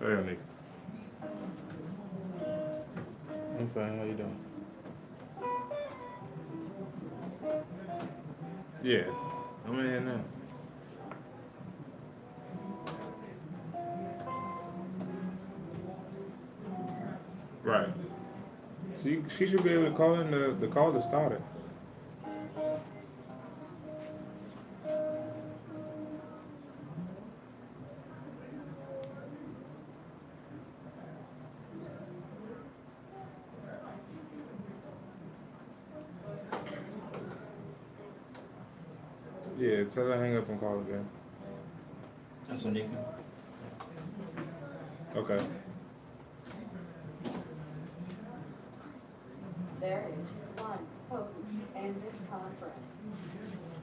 Hey, Nick. I'm fine. How you doing? Yeah, I'm in here now. Right. She should be able to call in the call that started. Yeah, tell her to hang up and call again. That's Onika. Okay. There is one coach in this conference.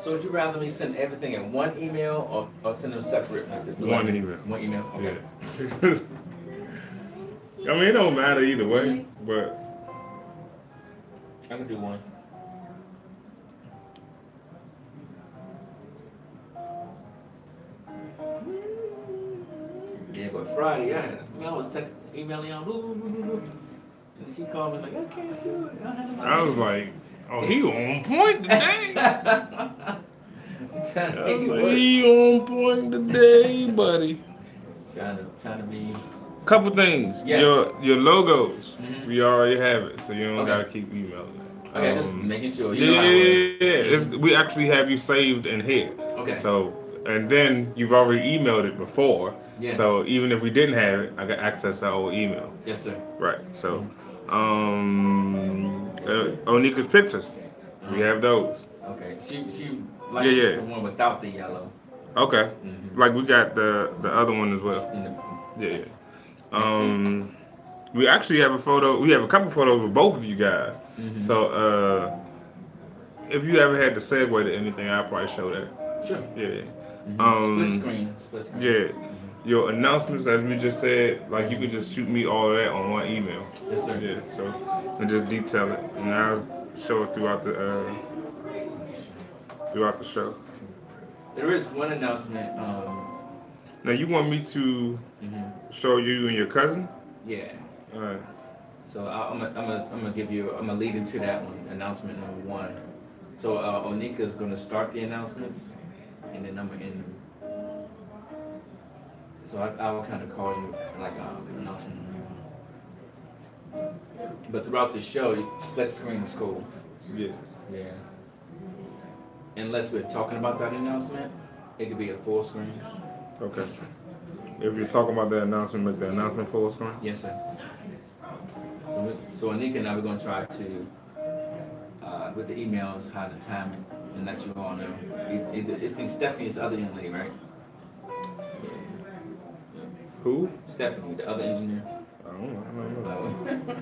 So would you rather me send everything in one email or send them separate like this? One email. One email. Okay. Yeah. I mean, it don't matter either way, but I can do one. Yeah, but Friday, I was texting, emailing y'all, blah, blah, blah, blah, blah. And she called me like, I can't do it. I have I was like, oh, he on point today. He on point today, buddy. Trying to be. Couple things. Yes. Your logos, Mm-hmm. we already have it, so you don't Okay. gotta keep emailing it. Okay, just making sure. You Yeah, know how it works. we actually have you saved in here. Okay. So, and then you've already emailed it before. Yes. So even if we didn't have it, I got access to our old email. Yes, sir. Right. So, Onika's pictures, we have those. Okay. She likes Yeah. the one without the yellow. Okay. Mm-hmm. Like we got the other one as well. In the, Yeah. We actually have a photo. We have a couple photos with both of you guys. Mm-hmm. So, if you ever had to segue to anything, I'll probably show that. Sure. Yeah. Split screen. Yeah. Your announcements, as we just said, like you could just shoot me all of that on one email. Yes, sir. Yeah. So, and just detail it, and I'll show it throughout the show. There is one announcement. Now, you want me to show you and your cousin? Yeah. All right. So I'm gonna lead into that one. Announcement number one. So Onika is gonna start the announcements, and then I'm gonna end them. So I will kind of call you like announcement number one. But throughout the show, split screen is cool. Yeah. Yeah. Unless we're talking about that announcement, it could be a full screen. Okay. If you're talking about the announcement, make the announcement full screen. Yes, sir. So Anika and I we're gonna try to with the emails how to time it and let you all know. It's Stephanie is the other young lady, right? Yeah. Who? Stephanie, the other engineer. I don't know.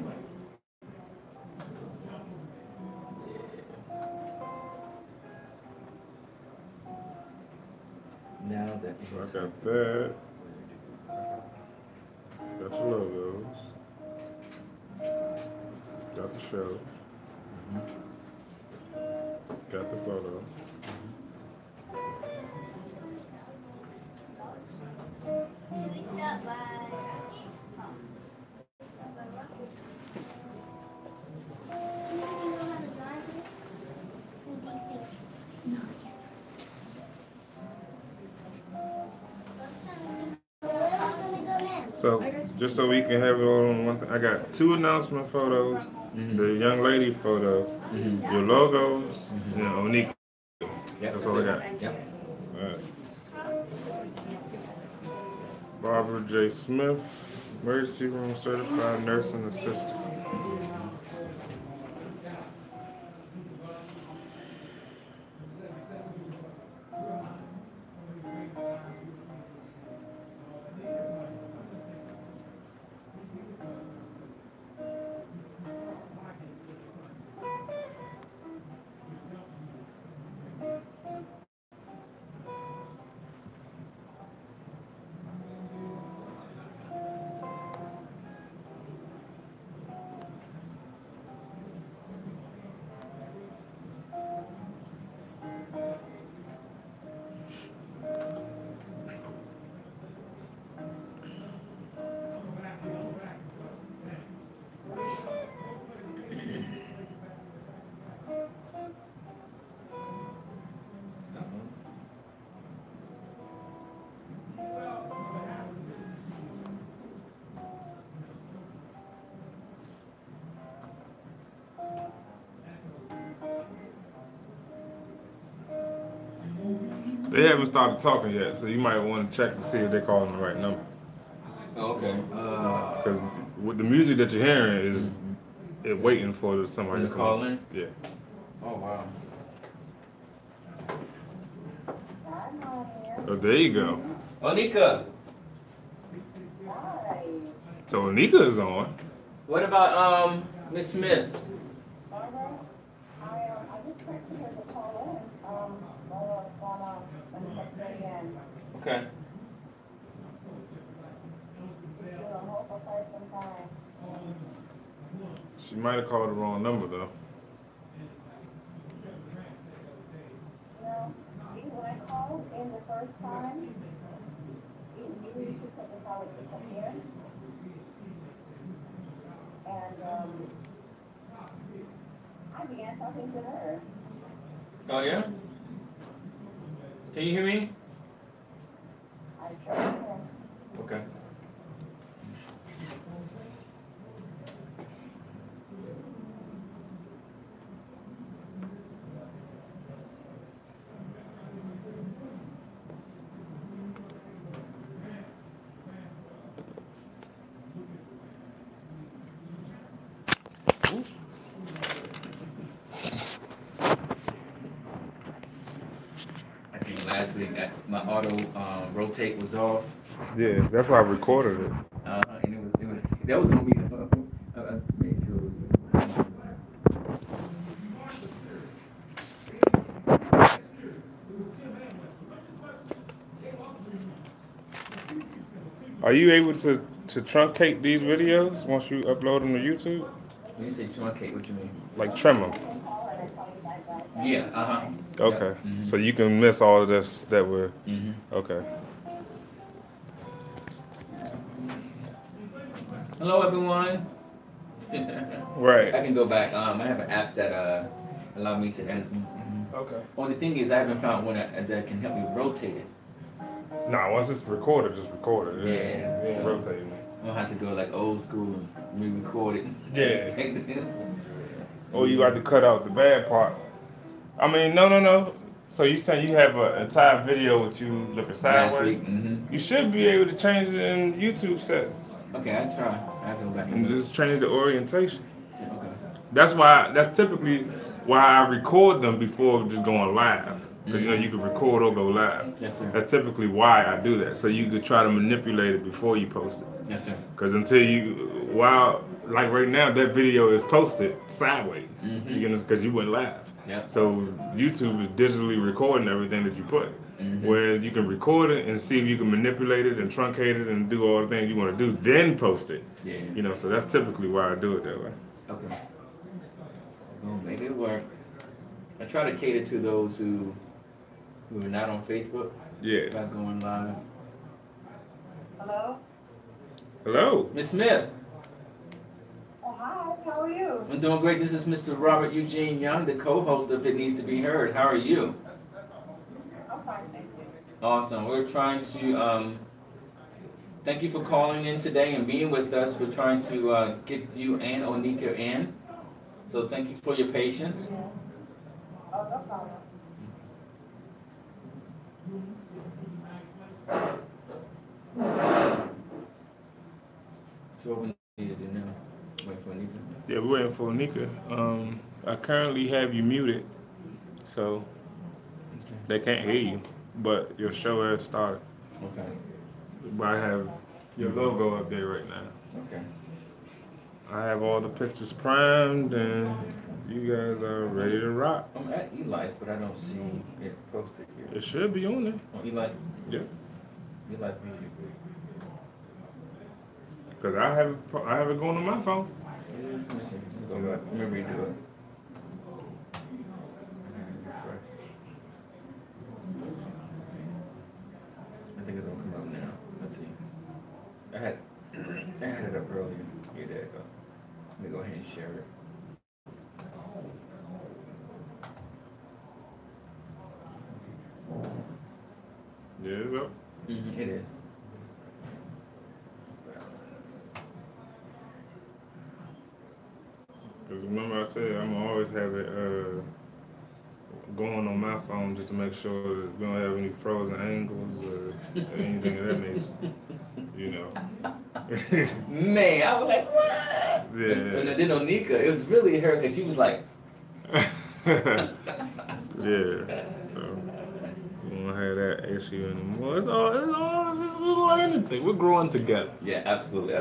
Now that's So I got that. That's your logo. Show. Got the photo. We stopped by Rocky. We stopped by Rocky. You know how to drive this? It's in DC. No, yeah. Where am I gonna go now? So, just so we can have it all on one thing, I got 2 announcement photos, the young lady photo, your logos, and Onika. Yep, That's all I got. Yep. Alright. Barbara J. Smith, emergency room certified nursing assistant. They haven't started talking yet, so you might want to check to see if they're calling the right number. Oh, okay. Because with the music that you're hearing is it waiting for somebody To to call in? Yeah. Oh, wow. Oh, there you go. Onika, So Onika is on. what about Miss Smith? Okay. She might have called the wrong number though. When I called in the first time, it knew you should put the call to come in. And I began talking to her. Oh, yeah? Can you hear me? I sure can. Okay. I think last week my auto rotate was off. Yeah, that's why I recorded it. And that was gonna be make sure. Are you able to truncate these videos once you upload them to YouTube? When you say truncate, what you mean? Like trim them? Yeah, Okay. Yeah. So you can miss all of this that we're... Okay. Hello, everyone. Right. I can go back. I have an app that allow me to edit. Okay. Only thing is, I haven't found one that can help me rotate it. Nah, once it's recorded, just record it. Yeah. You ain't rotating it. I'm gonna have to go like old school and re-record it. Yeah. Or you got to cut out the bad part. I mean, no. So you saying you have an entire video with you looking Last sideways? week. You should be able to change it in YouTube settings Okay, I try. I go back and and just change the orientation. Okay. That's typically why I record them before just going live. Because you know you can record or go live. Yes, sir. That's typically why I do that. So you could try to manipulate it before you post it. Yes, sir. Because like right now, that video is posted sideways. You know, because you went live. Yep. So YouTube is digitally recording everything that you put. Whereas you can record it and see if you can manipulate it and truncate it and do all the things you want to do, then post it. Yeah. You know, so that's typically why I do it that way. Okay. who are, I try to cater to those who are not on Facebook. Yeah. By going live. Hello? Hello. Miss Smith, Oh, hi, how are you? I'm doing great. This is Mr. Robert Eugene Young, the co-host of It Needs to Be Heard. How are you? I'm fine, thank you. Awesome. We're trying to thank you for calling in today and being with us. We're trying to get you and Onika in. So thank you for your patience. Oh, no problem. So what we need to do now? Wait for Onika. Yeah, we're waiting for Onika. I currently have you muted, so they can't hear you. But your show has started. Okay. But I have your logo up there right now. Okay. I have all the pictures primed, and you guys are ready to rock. I'm at Eli's, but I don't see it posted here. It should be on there. Oh, Eli, Yeah. Eli Music. Cause I have it going on my phone. Let me see. Go back. Let me redo it. I think it's gonna come up now. Let's see. I had it up earlier. Here, there you go. Let me go ahead and share it. Yeah, it's up. It is. Cause remember I said I'm gonna always have it going on my phone just to make sure that we don't have any frozen angles or anything of that nature. You know. Man, I was like, what? Yeah. And then Onika, it was really her because she was like, Yeah. So we don't have that issue anymore. It's a little learning thing. We're growing together. yeah, absolutely.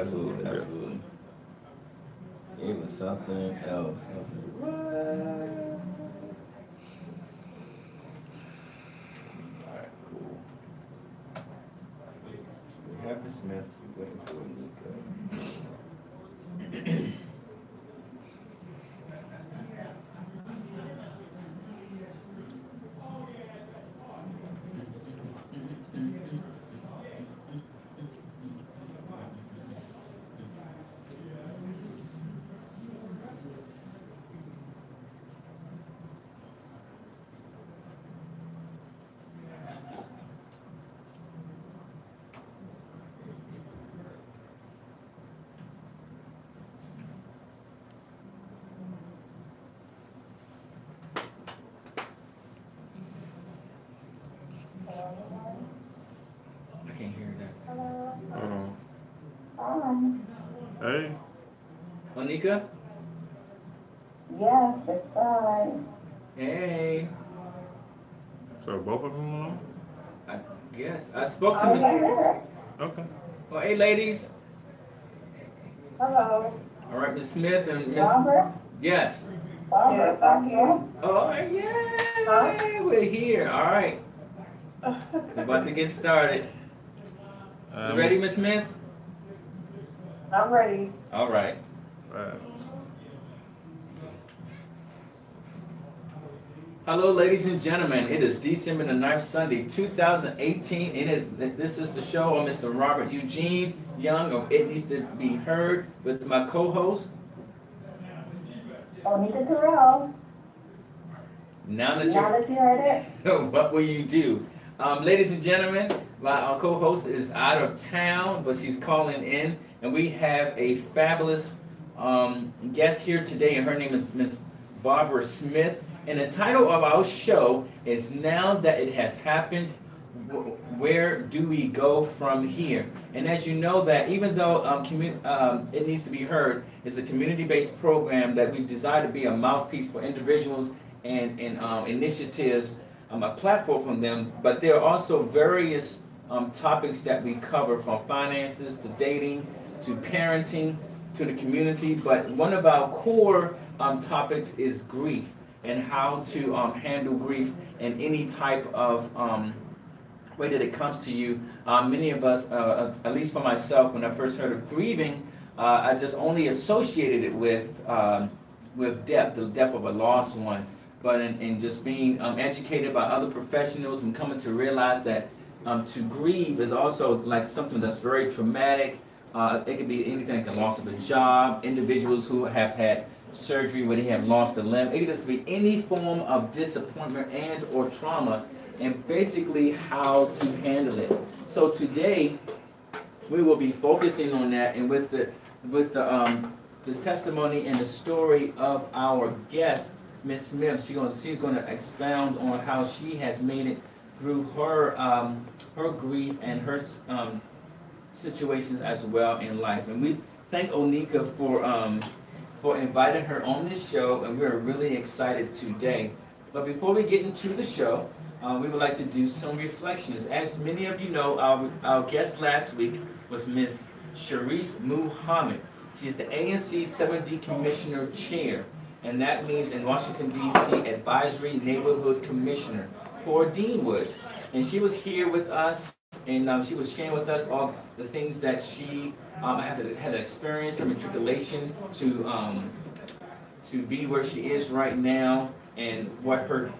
It was something else. I was like, what? Alright, cool. So we have Miss Smith, we're waiting for Onika. I can't hear that. Hold on. Hi. Hey. Onika? Yes, it's fine. Hey. So both of them on? I guess. I spoke to I'm Miss. here. Okay. Well, hey, ladies. Hello. All right, Miss Smith and Miss. Robert? Yes. Robert, I'm here. Oh, yeah. We're here. All right. We're about to get started. You ready, Miss Smith? I'm ready. All right. Hello, ladies and gentlemen. It is December the 9th, Sunday, 2018, and this is the show of Mr. Robert Eugene Young of It Needs to Be Heard with my co-host. Onika Terrell. Now that Now that you heard it. what will you do? Ladies and gentlemen, my co-host is out of town, but she's calling in, and we have a fabulous guest here today, and her name is Miss Barbara Smith. And the title of our show is Now That It Has Happened, Where Do We Go From Here? And as you know that even though It Needs to Be Heard is a community-based program that we designed to be a mouthpiece for individuals and initiatives, a platform from them, but there are also various topics that we cover, from finances to dating to parenting to the community. But one of our core topics is grief, and how to handle grief in any type of way that it comes to you. Many of us, at least for myself, when I first heard of grieving, I just only associated it with with death, the death of a lost one, but in just being educated by other professionals and coming to realize that to grieve is also like something that's very traumatic. It could be anything like a loss of a job, individuals who have had surgery where they have lost a limb. It could just be any form of disappointment and or trauma, and basically how to handle it. So today we will be focusing on that, and with the testimony and the story of our guest, Miss Smith, she's going to expound on how she has made it through her her grief and her situations as well in life. And we thank Onika for inviting her on this show, and we're really excited today. But before we get into the show, we would like to do some reflections. As many of you know, our guest last week was Miss Sharice Muhammad. She is the ANC 7D Commissioner Chair, and that means in Washington, D.C. Advisory Neighborhood Commissioner for Deanwood. And she was here with us, and she was sharing with us all the things that she had experienced, her matriculation to be where she is right now, and what her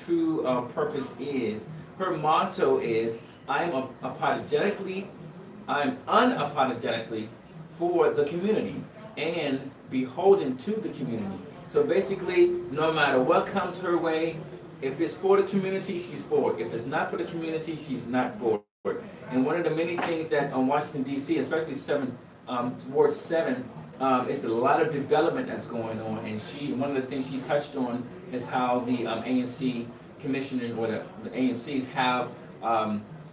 true purpose is. Her motto is, I'm unapologetically for the community and beholden to the community. So basically, no matter what comes her way, if it's for the community, she's for it. If it's not for the community, she's not for it. And one of the many things that on Washington, D.C., especially Ward 7, it's a lot of development that's going on. And one of the things she touched on is how the ANC commissioners or the ANCs have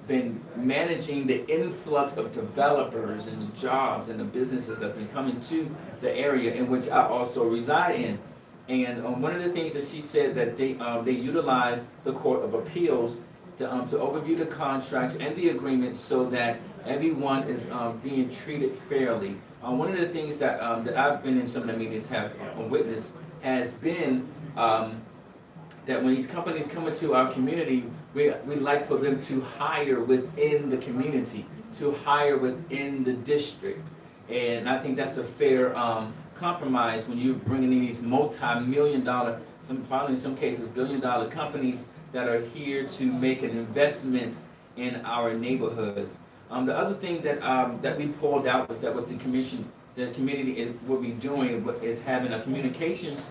been managing the influx of developers and the jobs and the businesses that's been coming to the area in which I also reside in. And one of the things that she said that they utilize the Court of Appeals to overview the contracts and the agreements so that everyone is being treated fairly. One of the things that I've been in some of the meetings have witnessed has been that when these companies come into our community, we like for them to hire within the community, to hire within the district. And I think that's a fair compromise when you're bringing in these multi-million-dollar, probably in some cases billion-dollar companies that are here to make an investment in our neighborhoods. The other thing that we pulled out was that what the committee will be doing is having a communications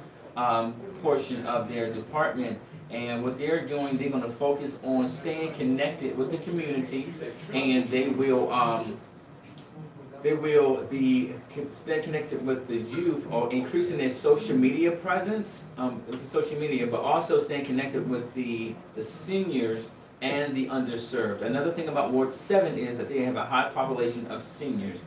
portion of their department. And what they're doing, they're going to focus on staying connected with the community, and they will be staying connected with the youth, or increasing their social media presence with the social media, but also staying connected with the seniors and the underserved. Another thing about Ward 7 is that they have a high population of seniors,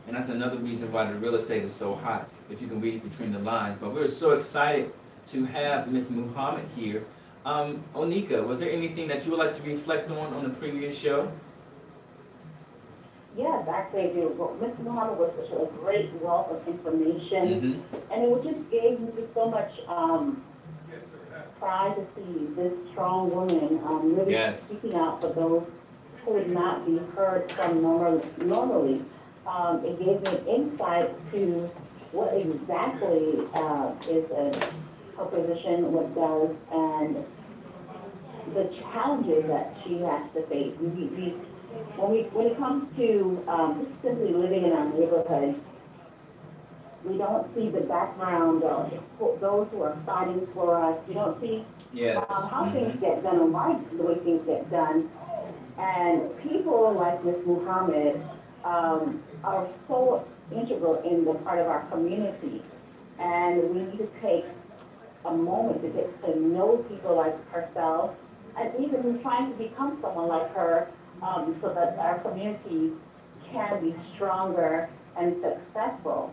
and that's another reason why the real estate is so hot, if you can read between the lines. But we're so excited to have Ms. Muhammad here. Onika, was there anything that you would like to reflect on the previous show? Yes, actually I do. Well, Mr. Muhammad was such a great wealth of information, and it just gave me so much pride to see this strong woman really speaking out for those who would not be heard from normally. It gave me insight to what exactly is her position, what does, and the challenges that she has to face. When it comes to just simply living in our neighborhood, we don't see the background of those who are fighting for us. We don't see how things get done and why the way things get done. And people like Ms. Muhammad are so integral in the part of our community. And we need to take a moment to get to know people like herself, and even trying to become someone like her, so that our community can be stronger and successful.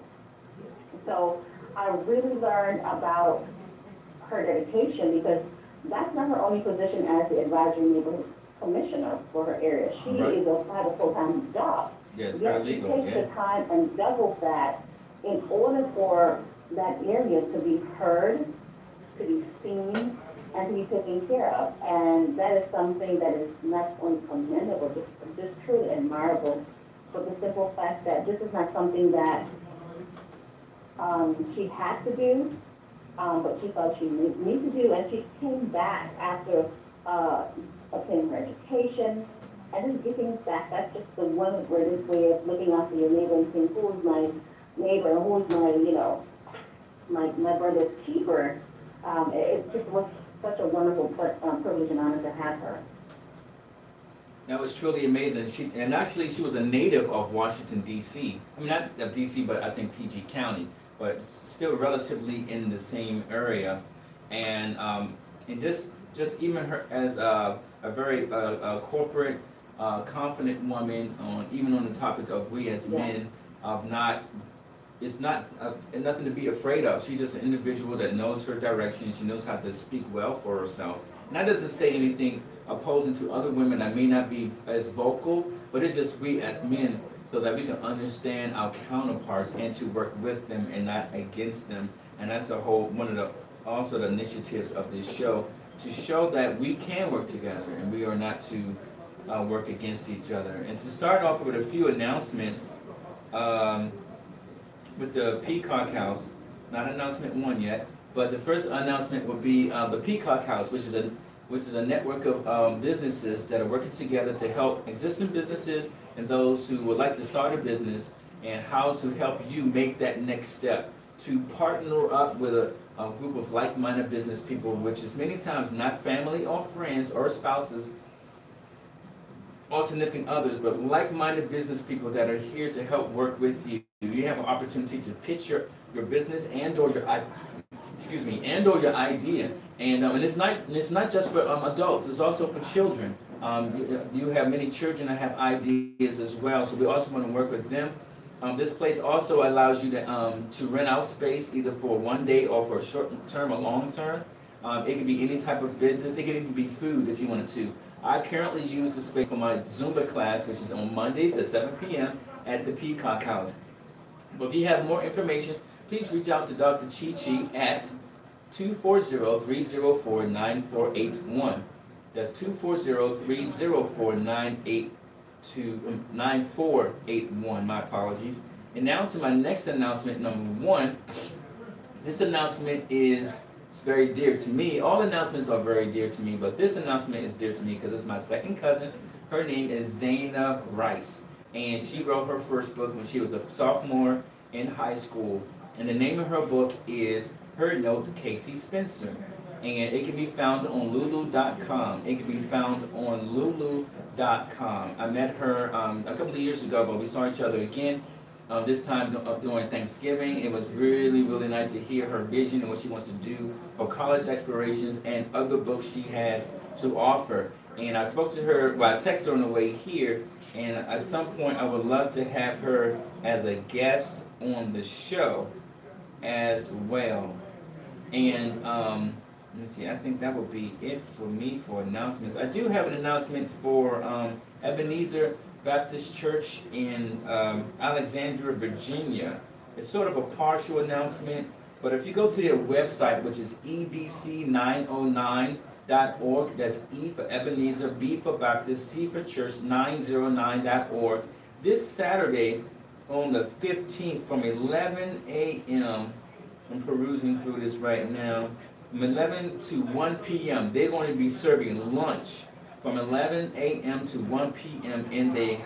So I really learned about her dedication, because that's not her only position as the advisory neighborhood commissioner for her area. She is has a full-time job. Yes, yet she takes the time and doubles that in order for that area to be heard, to be seen, and to be taken care of. And that is something that is not only commendable, just truly admirable, for the simple fact that this is not something that she has to do, but she felt she needed to do, and she came back after obtaining her education, and just giving back. That's just the one greatest way of looking after your neighbor and saying, who is my neighbor, who is my, you know, my brother's keeper. It just was such a wonderful privilege and honor to have her. That was truly amazing. Actually, she was a native of Washington, D.C. I mean, not of D.C., but I think PG County, but still relatively in the same area. And just even her as a very corporate, confident woman, even on the topic of we as men, of not, it's not nothing to be afraid of. She's just an individual that knows her direction. She knows how to speak well for herself. And that doesn't say anything opposing to other women that may not be as vocal, but it's just we as men, so that we can understand our counterparts and to work with them and not against them. And that's the whole, one of the, also the initiatives of this show, to show that we can work together and we are not to work against each other. And to start off with a few announcements, with the Peacock House, not announcement one yet, but the first announcement will be the Peacock House, which is a network of businesses that are working together to help existing businesses and those who would like to start a business, and how to help you make that next step, to partner up with a group of like-minded business people, which is many times not family or friends or spouses or significant others, but like-minded business people that are here to help work with you. You have an opportunity to pitch your business and or your idea, and it's not just for adults. It's also for children. You have many children that have ideas as well, so we also want to work with them. This place also allows you to rent out space either for one day or for a short term or long term. It can be any type of business. It can even be food if you wanted to. I currently use the space for my Zumba class, which is on Mondays at 7 p.m. at the Peacock House. But if you have more information, please reach out to Dr. Chi Chi at 240-304-9481. That's 240-304-9481. My apologies. And now to my next announcement, number one. This announcement is very dear to me. All announcements are very dear to me, but this announcement is dear to me because it's my second cousin. Her name is Zayna Rice, and she wrote her first book when she was a sophomore in high school. And the name of her book is Her Note to Casey Spencer. And it can be found on Lulu.com. It can be found on Lulu.com. I met her a couple of years ago, but we saw each other again. This time during Thanksgiving. It was really, really nice to hear her vision and what she wants to do, her college explorations, and other books she has to offer. And I spoke to her, well, I texted her on the way here, and at some point I would love to have her as a guest on the show as well. And let me see, I think that would be it for me for announcements. I do have an announcement for Ebenezer Baptist Church in Alexandria, Virginia. It's sort of a partial announcement, but if you go to their website, which is ebc909.org, that's E for Ebenezer, B for Baptist, C for Church, 909.org. This Saturday on the 15th from 11 a.m., I'm perusing through this right now, from 11 to 1 p.m., they're going to be serving lunch from 11 a.m. to 1 p.m. in the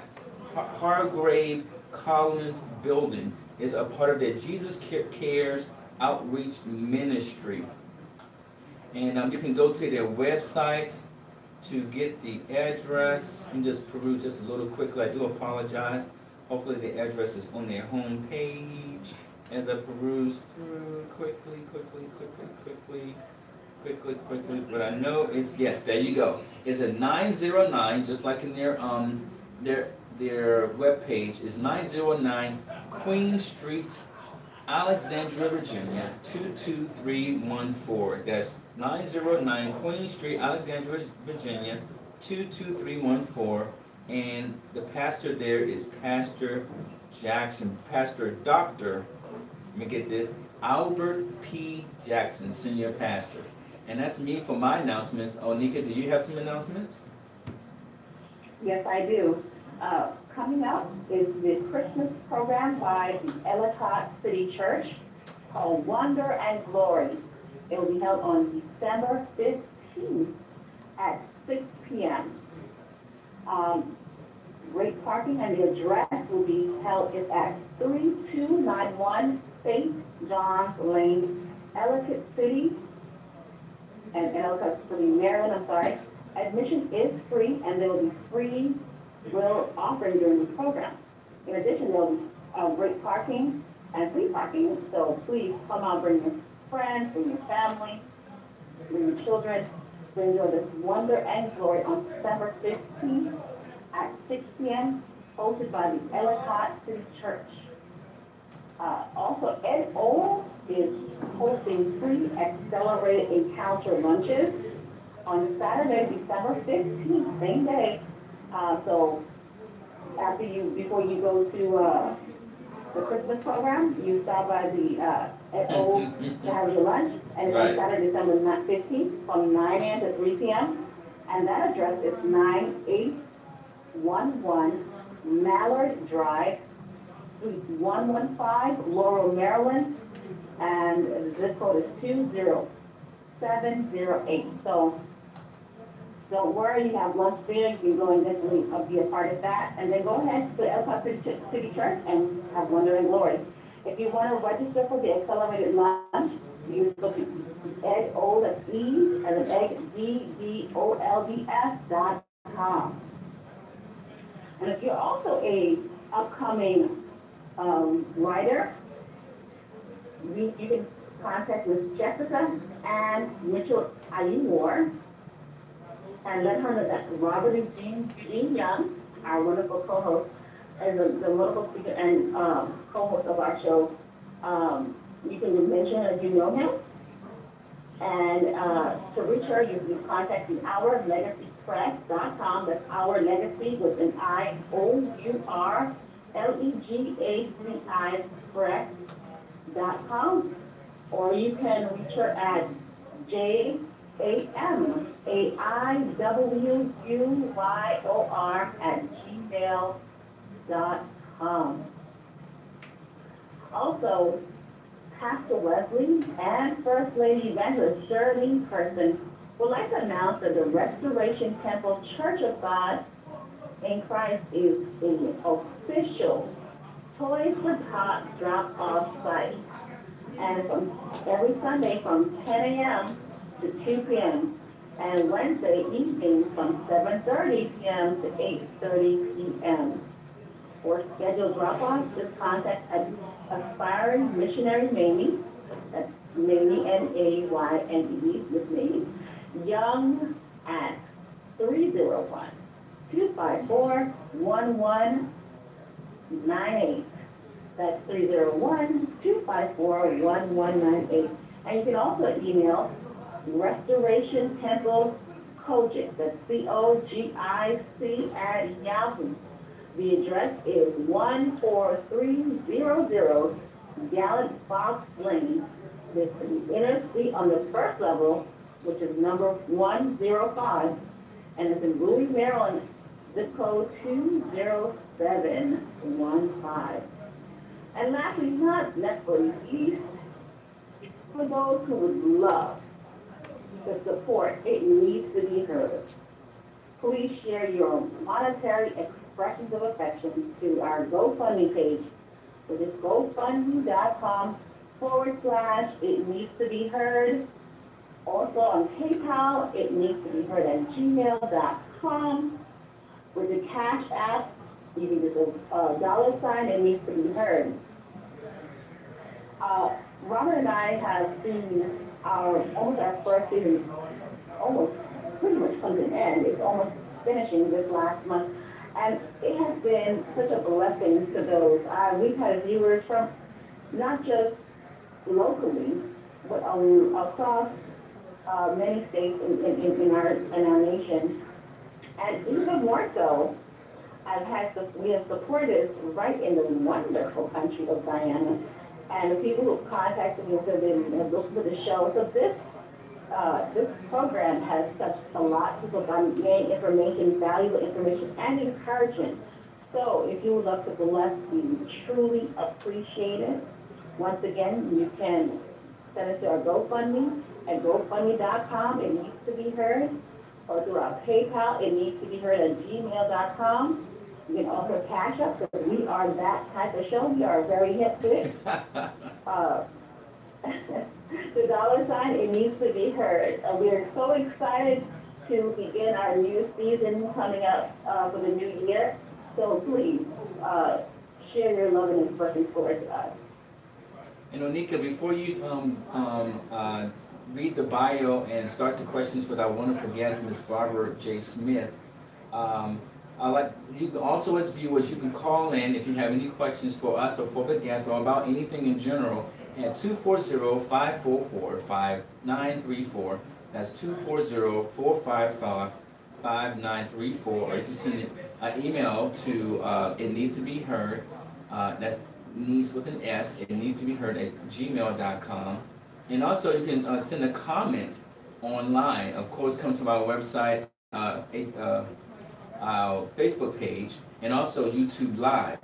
Hargrave Collins building. It's a part of their Jesus Cares outreach ministry. And you can go to their website to get the address. I'm just peruse just a little quickly. I do apologize. Hopefully the address is on their home page as I peruse through quickly. But I know it's, yes, there you go. It's a 909, just like in their web page, is 909 Queen Street, Alexandria, Virginia, 22314. That's 909 Queen Street, Alexandria, Virginia, 22314. And the pastor there is Pastor Jackson, Pastor Dr. Let me get this, Albert P. Jackson, Senior Pastor. And that's me for my announcements. Onika, do you have some announcements? Yes, I do. Coming up is the Christmas program by the Ellicott City Church called Wonder and Glory. It will be held on December 15th at 6 p.m. Rate parking and the address will be held is at 3291 St. John's Lane, Ellicott City, Maryland, I'm sorry. Admission is free, and there will be free will offering during the program. In addition, there will be rate parking and free parking, so please come out, bring your friends, bring your family, bring your children, to enjoy this wonder and glory on December 15th at 6 p.m., hosted by the Ellicott City Church. Also, Ed O is hosting free accelerated encounter lunches on Saturday, December 15th, same day. So before you go to the Christmas program, you stop by the Ed O to have your lunch, and it's on Saturday, December 15th, from 9 a.m. to 3 p.m. And that address is 9811 Mallard Drive, Suite 115, Laurel, Maryland, and the zip code is 20708. So don't worry, you have lunch there. You can go and definitely be a part of that. And then go ahead to the Ellicott City Church and have wonder and glory. If you want to register for the accelerated lunch, you go to EDOLDS, that's E, as an egg, DDOLDS.com. And if you're also a upcoming writer, you can contact Ms. Jessica and Mitchell Ayimore and let her know that Robert and Jean Young, our wonderful co-host, is the wonderful speaker and co-host of our show. You can mention that you know him. And to reach her, you can contact the OurLegacyPress.com. That's Our Legacy with an IOURLEGACI Press.com. Or you can reach her at JAMAIWUYOR@gmail.com. Also, Pastor Wesley and First Lady Evangelist Shirley Person would like to announce that the Restoration Temple Church of God in Christ is an official Toys for Tots drop-off site. And from every Sunday from 10 a.m. to 2 p.m. and Wednesday evening from 7:30 p.m. to 8:30 p.m. For scheduled drop-offs, just contact Aspiring Missionary Mamie, that's Mamie, M-A-Y-N-E, Miss Mamie, Young at 301-254-1198. That's 301-254-1198. And you can also email Restoration Temple Cogic, that's C-O-G-I-C @Yahoo. The address is 14300 Gallant Fox Lane. This is the inner suite on the first level, which is number 105, and it's in Bowie, Maryland, zip code 20715. And lastly, not least, for those who would love to support It Needs to Be Heard, please share your monetary expressions of affection to our GoFundMe page, which is gofundme.com/It Needs to Be Heard. Also on PayPal, It Needs to Be Heard @gmail.com. With the Cash App, you can use a $, It Needs to Be Heard. Robert and I have seen our first season pretty much come to an end. It's almost finishing this last month. And it has been such a blessing to those. We've had viewers from not just locally, but across many states in our nation. And even more so, we have supporters right in the wonderful country of Guyana. And the people who contacted me said they looked for the show. So this program has touched a lot of people by getting information, valuable information, and encouragement. So if you would love to bless, we truly appreciate it. Once again, you can send it to our GoFundMe at GoFundMe.com, it needs to be heard, or through our PayPal, it needs to be heard at gmail.com. You can also cash up, because we are that type of show. We are very hip to it. The $, it needs to be heard. We are so excited to begin our new season coming up for the new year. So please share your love and expression towards us. And Onika, before you read the bio and start the questions with our wonderful guest, Ms. Barbara J. Smith, you can also, as viewers, you can call in if you have any questions for us or for the guests or about anything in general at 240-544-5934. That's 240-455-5934. Or you can send an email to it needs to be heard. That's needs with an S. It needs to be heard at gmail.com. And also you can send a comment online. Of course, come to our website, our Facebook page, and also YouTube Live.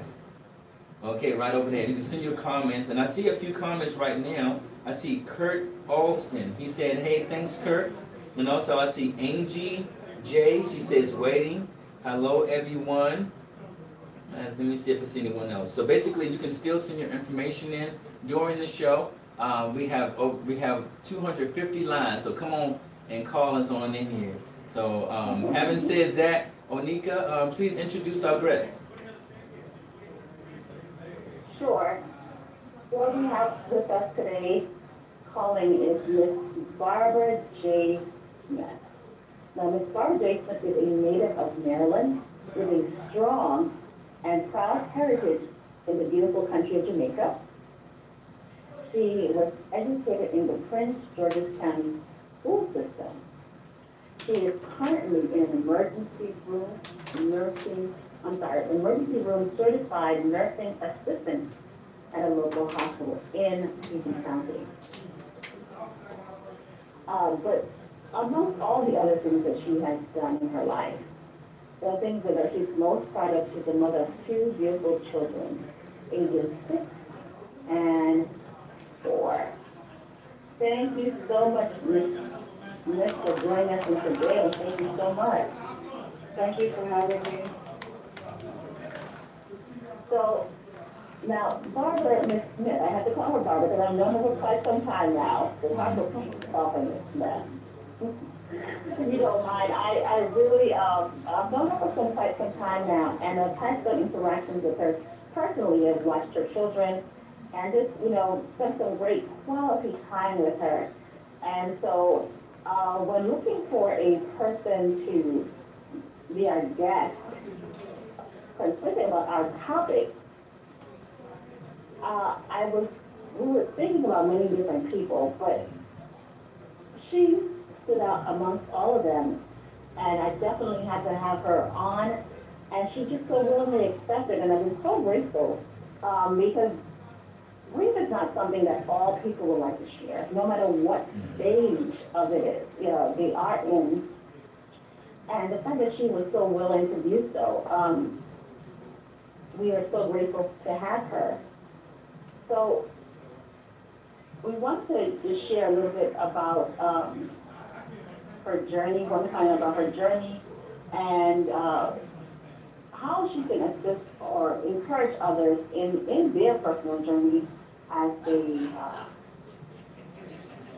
Okay, right over there. You can send your comments. And I see a few comments right now. I see Kurt Alston. He said, hey, thanks, Kurt. And also I see Angie J. She says, waiting. Hello, everyone. Let me see if I see anyone else. So basically, you can still send your information in during the show. We have 250 lines, so come on and call us on in here. So having said that, Onika, please introduce our guests. Sure. What we have with us today calling is Miss Barbara J. Smith. Now, Miss Barbara J. Smith is a native of Maryland with a strong and proud heritage in the beautiful country of Jamaica. She was educated in the Prince George's County school system. She is currently an emergency room certified nursing assistant at a local hospital in Houston County. But amongst all the other things that she has done in her life, the things that she's most proud of, she's the mother of 2 beautiful children, ages 6 and 4. Thank you so much, Miss, for joining us today. Thank you so much. Thank you for having me. So, now, Barbara, Miss Smith, I have to call her Barbara because I've known her for quite some time now. So I will call her Miss Smith. If you don't mind, I really, I've known her for quite some time now, and I've had some interactions with her personally. I've watched her children, and just, spent some great quality time with her. And so, when looking for a person to be our guest, considering about our topic, we were thinking about many different people, but she stood out amongst all of them, and I definitely had to have her on, and she just so willingly accepted, and I've been so grateful, because grief is not something that all people would like to share, no matter what stage of it is, they are in, and the fact that she was so willing to do so, we are so grateful to have her. So we want to just share a little bit about her journey, about her journey, and how she can assist or encourage others in their personal journey as they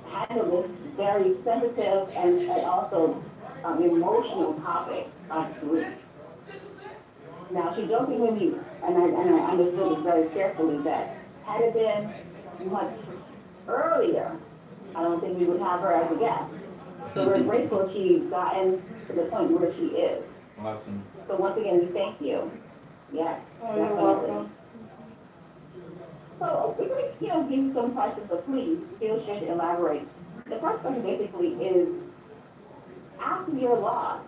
handle this very sensitive and also emotional topic of grief. Now, she jokingly, and I understood this very carefully, that had it been much earlier, I don't think we would have her as a guest. So we're grateful she's gotten to the point where she is. Awesome. So once again, we thank you. Yes, You're welcome. So we're going to, give you some questions, so please feel free to elaborate. The first question basically is, after your loss,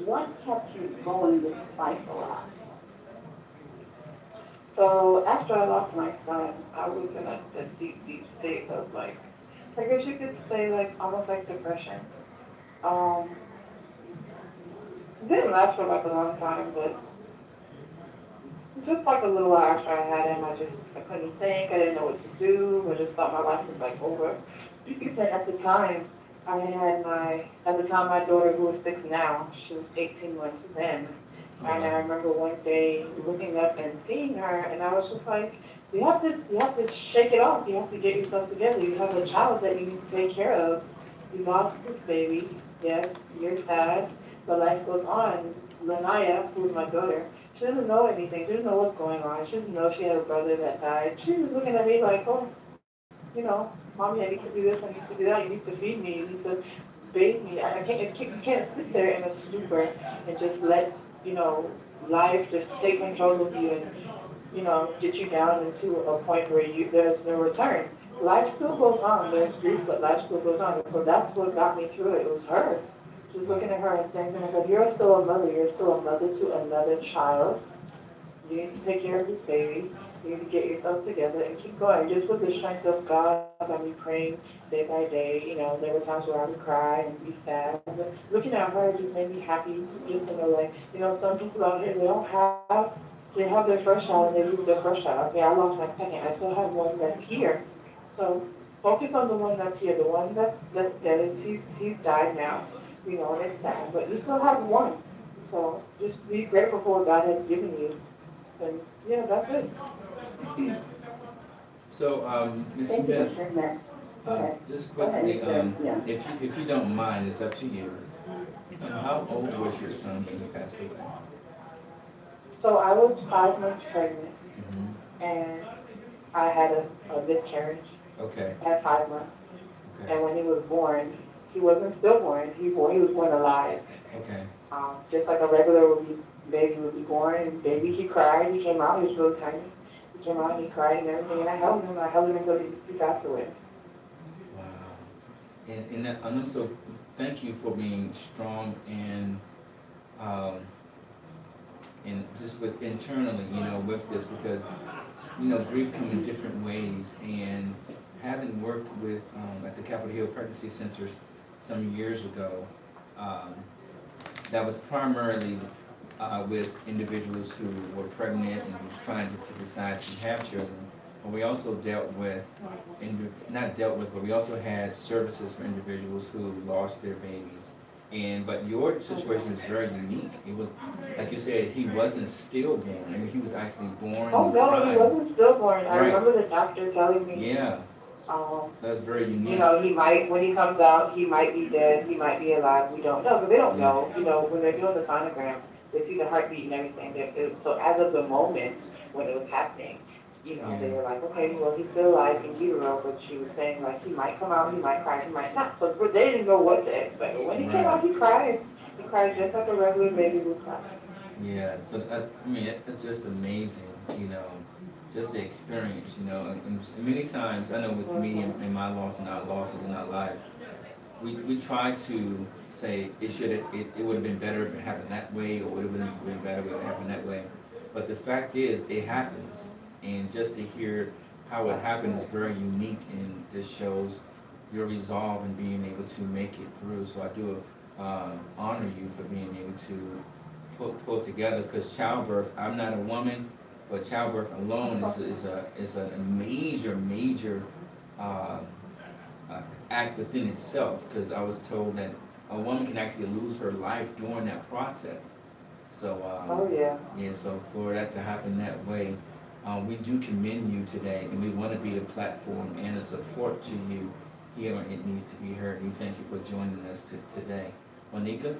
what kept you going despite the loss? So after I lost my son, I was in a deep, deep state of I guess you could say almost like depression. It didn't last for a long time, but just a little while after I had him, I couldn't think, I didn't know what to do, I just thought my life was like over. And at the time, my daughter, who is 6 now, she was 18 months then. And I remember one day looking up and seeing her, and I was just like, you have to shake it off. You have to get yourself together. You have a child that you need to take care of. You lost this baby. Yes, you're sad, but life goes on. Lanaya, who's my daughter, she doesn't know anything. She doesn't know what's going on. She doesn't know she had a brother that died. She was looking at me like, oh, you know, mommy, I need to do this, I need to do that. You need to feed me. You need to bathe me. You can't sit there in a stupor and just let, you know, life just take control of you and, you know, get you down into a point where there's no return. Life still goes on. There's grief, but life still goes on. So that's what got me through it. It was her. Just looking at her and saying to myself, you're still a mother. You're still a mother to another child. You need to take care of this baby. You need to get yourself together and keep going. Just with the strength of God, I'll be praying day by day. You know, there were times where I would cry and be sad. But looking at her just made me happy. Just to know, like, you know, some people out here, they have their first child and they lose their first child. Okay, I lost my second. I still have one that's here. So focus on the one that's here. The one that's dead, he's died now. You know, and it's sad. But you still have one. So just be grateful for what God has given you. And yeah, that's it. So, Ms. Smith, just quickly, if you don't mind, it's up to you. How old was your son when he passed away? So I was 5 months pregnant, and I had a miscarriage at 5 months. Okay. And when he was born, he wasn't stillborn. He was born alive. Okay. Just like a regular baby would be born, and baby, he cried. He came out. He was really tiny. He came out. And he cried and everything, and I held him. Until he passed away. Wow. And I'm so thank you for being strong and just with internally, you know, with this, because you know grief comes in different ways, and having worked with at the Capitol Hill Pregnancy Centers some years ago, that was primarily with individuals who were pregnant and was trying to decide to have children. But we also dealt with, but we also had services for individuals who lost their babies. But your situation is very unique. It was, like you said, he wasn't stillborn. I mean, he was actually born. Oh, no, he wasn't stillborn. I remember the doctor telling me. Yeah. So that's very unique. You know, when he comes out, he might be dead, he might be alive. We don't know, but they don't know. You know, when they're doing the sonogram, they see the heartbeat and everything. So as of the moment when it was happening, you know, they were like, okay, well, he's still alive in utero, but she was saying, like, he might come out, he might cry, he might not. So they didn't know what to expect. But when he came out, he cried. He cried just like a regular baby would cry. Yeah, so I mean, it's just amazing, you know, just the experience, you know. And many times, I know with me and my loss and our losses in our life, we try to say it would have been better if it happened that way, or would have been better if it happened that way. But the fact is, it happens. And just to hear how it happened is very unique, and just shows your resolve in being able to make it through. So I do honor you for being able to pull together, because childbirth, I'm not a woman, but childbirth alone is a major act within itself, because I was told that a woman can actually lose her life during that process. So so for that to happen that way, we do commend you today, and we want to be a platform and a support to you here on It Needs to Be Heard. We thank you for joining us today. Monica?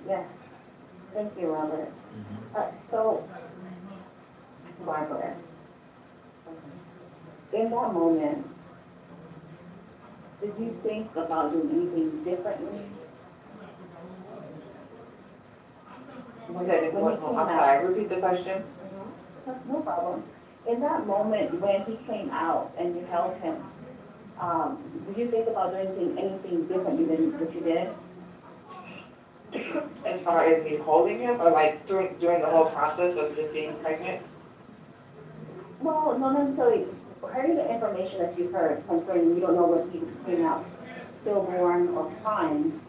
Yes. Thank you, Robert. So, Barbara, in that moment, did you think about doing anything differently? I'm sorry, repeat the question. No problem. In that moment when he came out and you held him, did you think about doing anything differently than what you did? As far as me holding him, or like during the whole process of just being pregnant? Well, not necessarily. Hearing the information that you heard concerning you don't know what he came out stillborn or fine.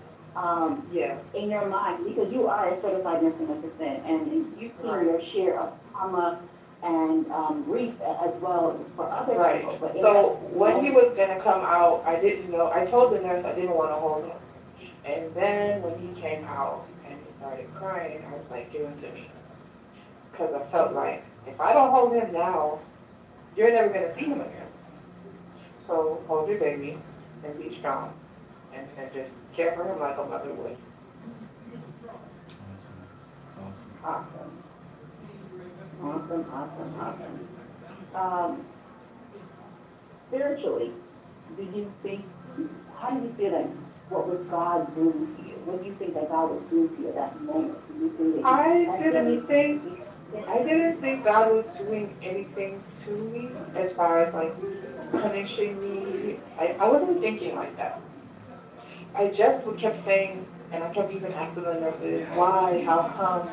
In your mind, because you are a certified nursing assistant, and you've seen your share of trauma and grief as well for other people. But so when he was going to come out, I didn't know. I told the nurse I didn't want to hold him. And then when he came out and he started crying, I was like, give him to me. Because I felt like, if I don't hold him now, you're never going to see him again. So hold your baby and be strong and just care for him like a mother would. Awesome. Spiritually, do you think, how do you feel like, what was God doing to you? What do you think that God was doing to you at that moment? Do you think that I didn't think God was doing anything to me as far as like punishing me. I wasn't thinking like that. I just kept saying, and I kept even asking the nurses, why, how come,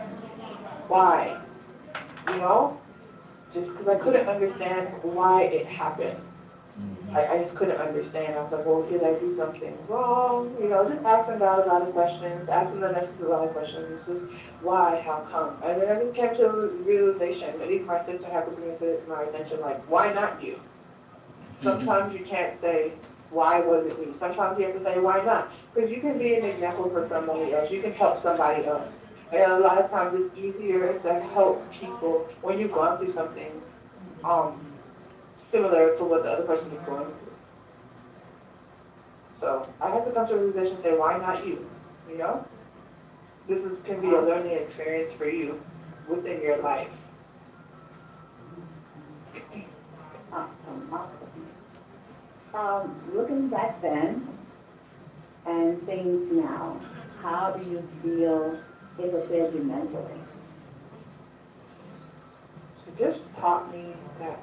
why? You know? Just because I couldn't understand why it happened. I just couldn't understand. I was like, well, did I do something wrong? You know, just asking God a lot of questions, asking the nurses a lot of questions. It's just, why, how come? And then I just came to a realization, at least my sister had to bring it to my attention, like, why not you? Sometimes you can't say, why was it me? Sometimes you have to say, why not? Because you can be an example for somebody else. You can help somebody else. And a lot of times it's easier to help people when you've gone through something similar to what the other person is going through. So I have to come to a realization and say, why not you? You know? Can be a learning experience for you within your life. Awesome. Looking back then and things now, how do you feel it prepared you mentally? It just taught me that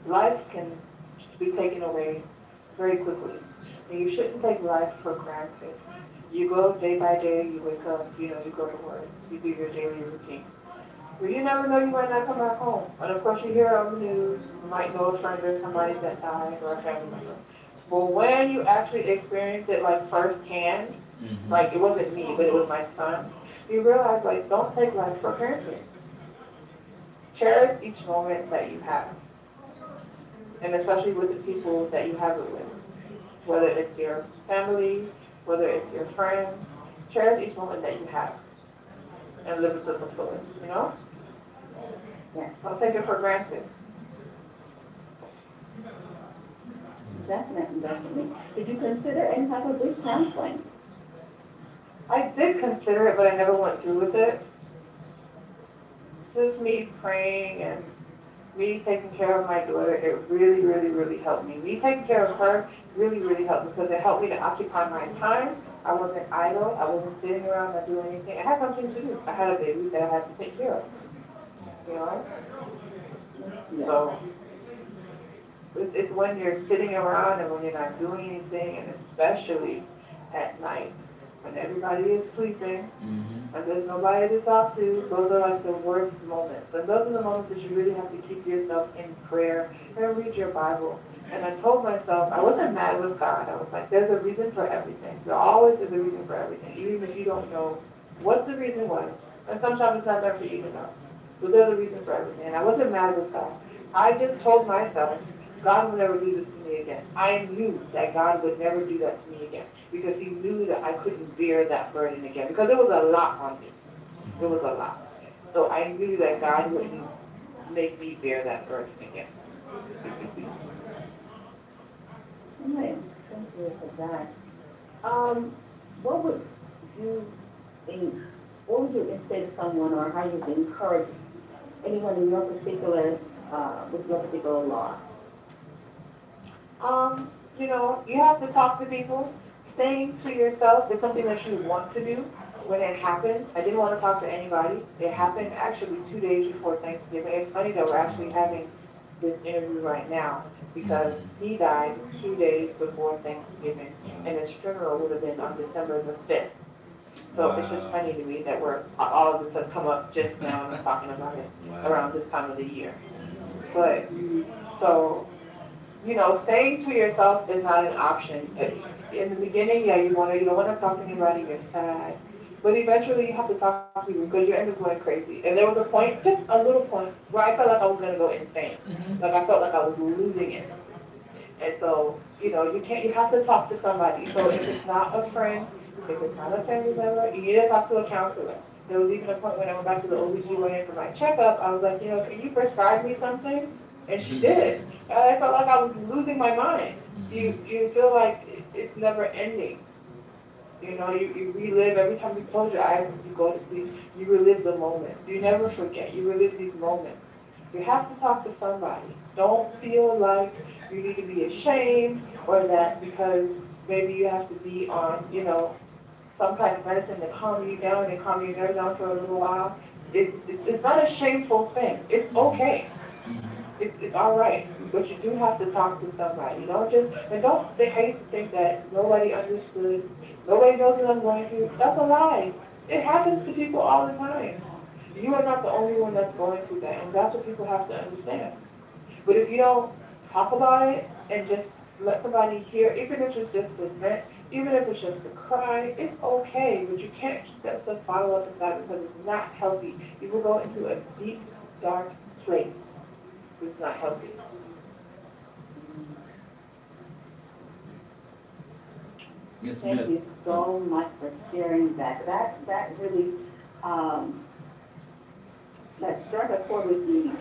life can be taken away very quickly. And you shouldn't take life for granted. You go day by day, you wake up, you go to work, you do your daily routine. But you never know, you might not come back home. And of course you hear on the news, you might know a friend or somebody that died or a family member. But when you actually experience it like firsthand, like it wasn't me, but it was my son, you realize like don't take life for granted. Cherish each moment that you have. And especially with the people that you have it with. Whether it's your family, whether it's your friends, cherish each moment that you have. And live it to the fullest, you know? Yes. Don't take it for granted. Definitely. Did you consider any type of grief counseling? I did consider it, but I never went through with it. Just me praying and me taking care of my daughter, it really, really, really helped me. Me taking care of her really, really helped me because it helped me to occupy my time. I wasn't idle. I wasn't sitting around not doing anything. I had something to do. I had a baby that I had to take care of. You know? So it's when you're sitting around and when you're not doing anything, and especially at night when everybody is sleeping and there's nobody to talk to, those are like the worst moments. And those are the moments that you really have to keep yourself in prayer and read your Bible. And I told myself, I wasn't mad with God. I was like, there's a reason for everything. There always is a reason for everything, even if you don't know what the reason was. And sometimes it's not there for you to know. But there's a reason for everything. And I wasn't mad with God. I just told myself, God will never do this to me again. I knew that God would never do that to me again because he knew that I couldn't bear that burden again because it was a lot on me. It was a lot. So I knew that God wouldn't make me bear that burden again. Right. Thank you for that. What would you say to someone or how you would encourage anyone in your particular, with your particular loss? You have to talk to people. Staying to yourself is something that you want to do when it happens. I didn't want to talk to anybody. It happened actually 2 days before Thanksgiving. It's funny that we're actually having this interview right now because he died 2 days before Thanksgiving, and his funeral would have been on December the 5th. So it's just funny to me that all of this has come up just now and I'm talking about it around this time of the year. But, staying to yourself is not an option. In the beginning, you don't want to talk to anybody, you're sad, But eventually you have to talk to people because you end up going crazy. And there was a point, just a little point, where I felt like I was going to go insane. Like I felt like I was losing it. And so, you know, you have to talk to somebody. So if it's not a friend, if it's not a family member, you need to talk to a counselor. There was even a point when I went back to the OBGYN for my checkup, I was like, you know, can you prescribe me something? And she did. And I felt like I was losing my mind. You feel like it's never ending. You know, you relive every time you close your eyes and you go to sleep, you relive the moment. You never forget. You relive these moments. You have to talk to somebody. Don't feel like you need to be ashamed or that because maybe you have to be on, you know, some kind of medicine to calm you down and calm your nerves down for a little while. It's not a shameful thing. It's okay. It's all right. But you do have to talk to somebody. Don't think that nobody understood. Nobody knows what I'm going through. That's a lie. It happens to people all the time. You are not the only one that's going through that, and that's what people have to understand. But if you don't talk about it and just let somebody hear, even if it's just a vent, even if it's just a cry, it's okay. But you can't keep that stuff bottled up inside because it's not healthy. You will go into a deep, dark place. It's not healthy. Yes, Thank you so much for sharing that. That really that struck a chord with me.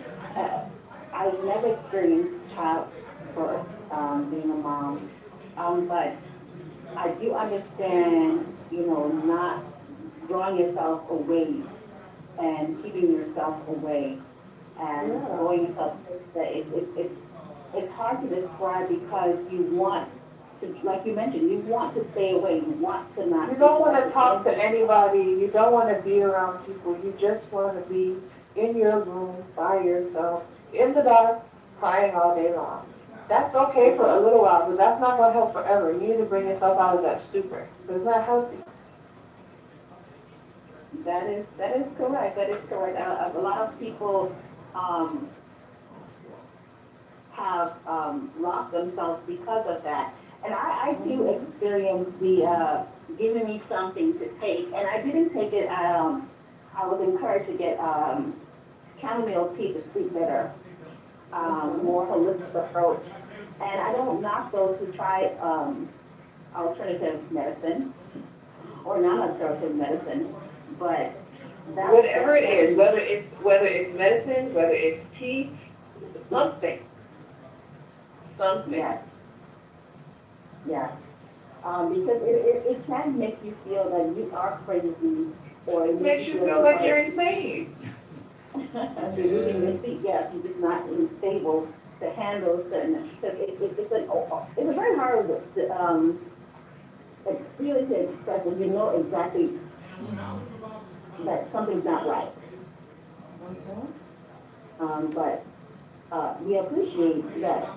I've never experienced childbirth, being a mom, but I do understand, you know, not drawing yourself away and keeping yourself away and going yourself. It's hard to describe because you want to, like you mentioned, you want to stay away. You want to not. You don't want to talk to anybody. You don't want to be around people. You just want to be in your room by yourself, in the dark, crying all day long. That's okay for a little while, but that's not going to help forever. You need to bring yourself out of that stupor. It's not healthy. That is correct. That is correct. A lot of people have lost themselves because of that. And I do experience the giving me something to take. And I didn't take it. I was encouraged to get chamomile tea to sleep better, more holistic approach. And I don't knock those who try alternative medicine or non-alternative medicine, but whatever it is, whether it's medicine, whether it's tea, something. Yes. Yes. Because it can make you feel that you are crazy, or it makes you feel like you're insane. You're losing your feet. Yes, you're just not stable to handle certain. It's a very hard feeling to express when you know exactly that something's not right. But we appreciate that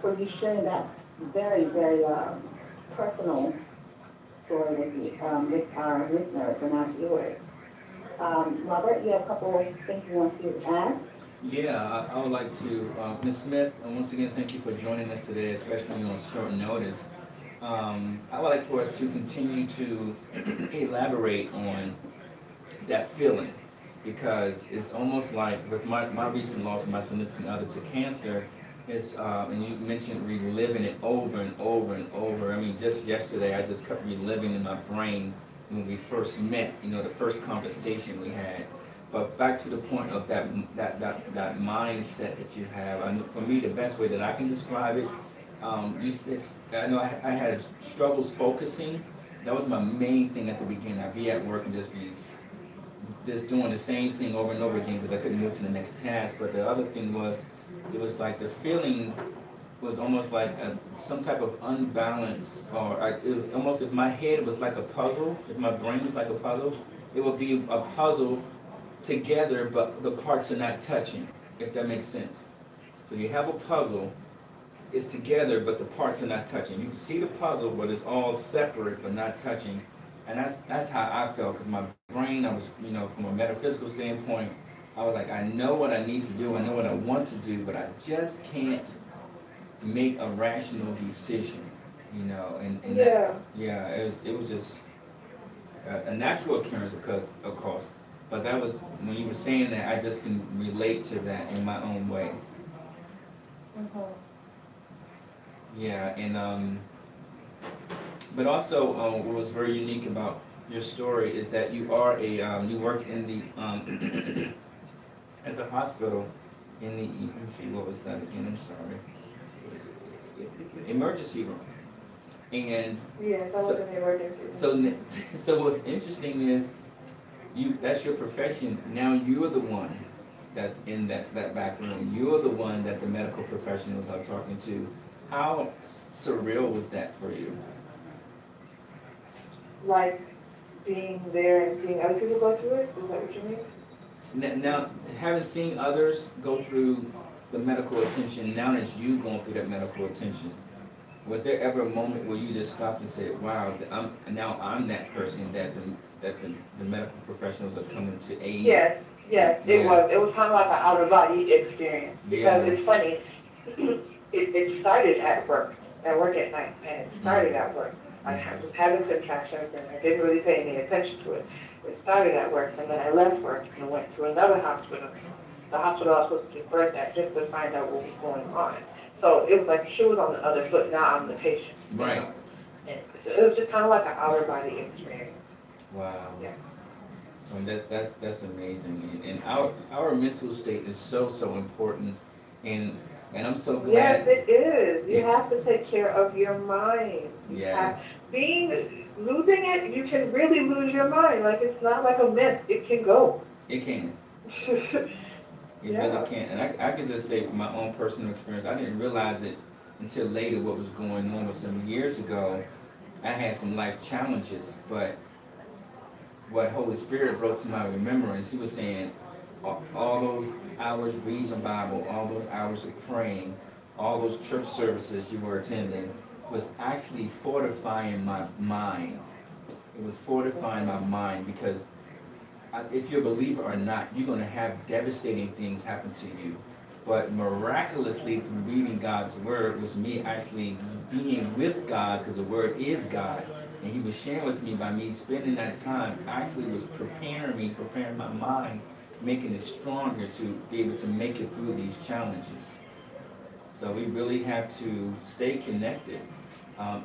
for you sharing that very, very personal story with our listeners and our viewers. Robert, you have a couple of things you want to add? Yeah, I would like to, Ms. Smith, once again, thank you for joining us today, especially on short notice. I would like for us to continue to elaborate on that feeling, because it's almost like with my recent loss of my significant other to cancer, and you mentioned reliving it over and over and over. I mean, just yesterday, I just kept reliving in my brain when we first met, you know, the first conversation we had. But back to the point of that mindset that you have. For me, the best way that I can describe it, I know I had struggles focusing. That was my main thing at the beginning. I'd be at work and just doing the same thing over and over again because I couldn't move to the next task. But the other thing was, it was like the feeling was almost like some type of unbalance, or almost if my head was like a puzzle, if my brain was like a puzzle, it would be a puzzle together, but the parts are not touching, if that makes sense. So you have a puzzle, it's together, but the parts are not touching. You can see the puzzle, but it's all separate, but not touching. And that's how I felt, because my brain, I was, you know, from a metaphysical standpoint, I was like, I know what I need to do, I know what I want to do, but I just can't make a rational decision, you know. And yeah, it was just, a natural occurrence of course. But that was, when you were saying that, I just can relate to that in my own way. Yeah, and but also what was very unique about your story is that you are a you work in the at the hospital in the, let me see, what was that again? I'm sorry. Emergency room. And yes, I was in the emergency room. So what's interesting is that's your profession. Now you're the one that's in that back room. You're the one that the medical professionals are talking to. How surreal was that for you? Like being there and seeing other people go through it? Is that what you mean? Now, having seen others go through the medical attention, now that you going through that medical attention, was there ever a moment where you just stopped and said, wow, I'm that person that the medical professionals are coming to aid? Yes, it was. It was kind of like an out-of-body experience. Because it's funny, it started at work at night, and it started at work. I was having contractions, and I didn't really pay any attention to it. It started at work, and then I left work and went to another hospital. The hospital I was supposed to give birth at, just to find out what was going on. So it was like she was on the other foot, now I'm the patient. Right. And so it was just kind of like an outer body experience. Wow. Yeah. I mean, that's amazing. And our mental state is so important. And I'm so glad. Yes, it is. You have to take care of your mind. Yes. Losing it, you can really lose your mind. Like, it's not like a myth. It can go. It can. It really can. And I can just say from my own personal experience, I didn't realize it until later what was going on. Some years ago, I had some life challenges, but what Holy Spirit brought to my remembrance, he was saying, all those hours reading the Bible, all those hours of praying, all those church services you were attending was actually fortifying my mind. It was fortifying my mind because if you're a believer or not, you're going to have devastating things happen to you. But miraculously, through reading God's Word, was me actually being with God, because the Word is God. And he was sharing with me, by me spending that time, actually was preparing my mind, making it stronger to be able to make it through these challenges. So we really have to stay connected.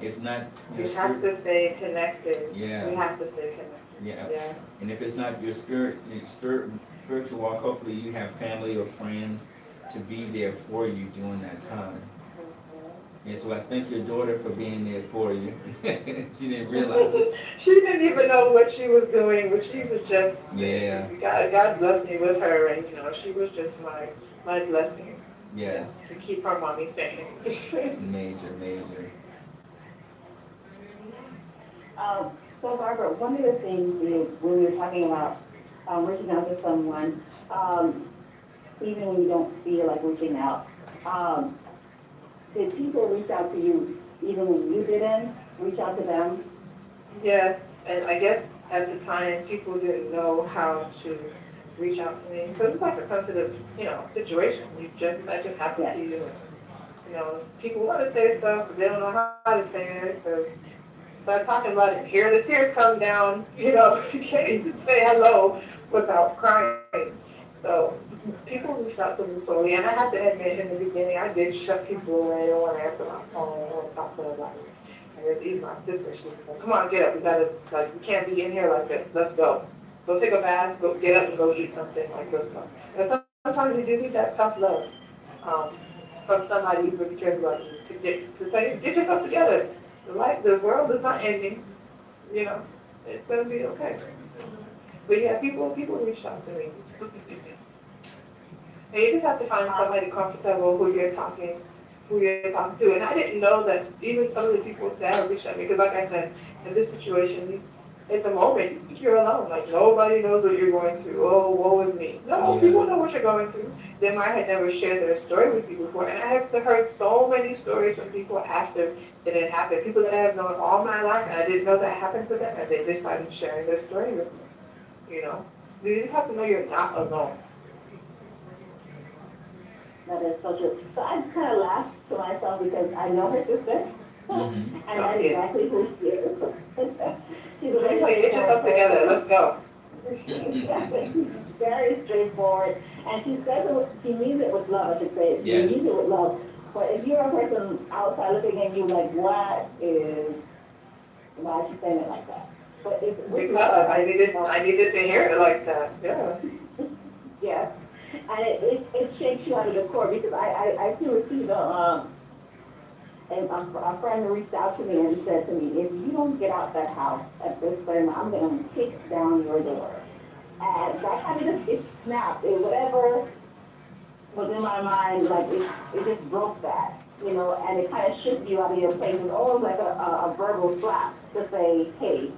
If not, you have to stay connected. Yeah. We have to stay connected. Yeah. And if it's not your spiritual walk, hopefully you have family or friends to be there for you during that time. And so I thank your daughter for being there for you. She didn't realize it. She didn't even know what she was doing, but she was just, God blessed me with her, and she was just my blessing. Yes. To keep her mommy sane. Major. So Barbara, one of the things when we were talking about reaching out to someone, even when you don't feel like reaching out, did people reach out to you even when you didn't reach out to them? Yes, and I guess at the time people didn't know how to reach out to me. Because it's like a sensitive, situation. That just happened to you. People want to say stuff, but they don't know how to say it. So start talking about it. Here the tears come down. You can't even say hello without crying. So people reached out to me slowly, and I have to admit, in the beginning, I did shut people away. I didn't want to answer my phone or talk to anybody. And there's even my sister. She was like, "Come on, get up. We can't be in here like this. Let's go. Go take a bath. Go get up and go eat something like this." And sometimes you do need that tough love from somebody who really cares about you to say, "Get yourself together. The world is not ending. It's gonna be okay." But yeah, people reached out to me. And you just have to find somebody comfortable who you're talking to. And I didn't know that even some of the people that reached out to me, because like I said, in this situation, at the moment, you're alone. Like, nobody knows what you're going through. Oh, woe is me. No, people know what you're going through. They might have never shared their story with you before. And I have heard so many stories from people after it happened. People that I have known all my life, and I didn't know that happened to them, and they just started sharing their story with me. You just have to know you're not alone. That is so true. So I just kind of laughed to myself because I know her sister, And that's exactly who she is. She's a very get yourself together, let's go. She's very straightforward, and she says it she means it with love, I should say. She means it with love. But if you're a person outside looking at you like, why is she saying it like that? But it's because I needed to hear it like that. Yeah. Yes. And it shakes you out of the core because I too received a friend reached out to me and said to me, if you don't get out that house at this time, I'm going to kick down your door. And that kind of it snapped. Whatever was in my mind, like it just broke that, and it kind of shifted you out of your place. It was almost like a verbal slap to say, hey,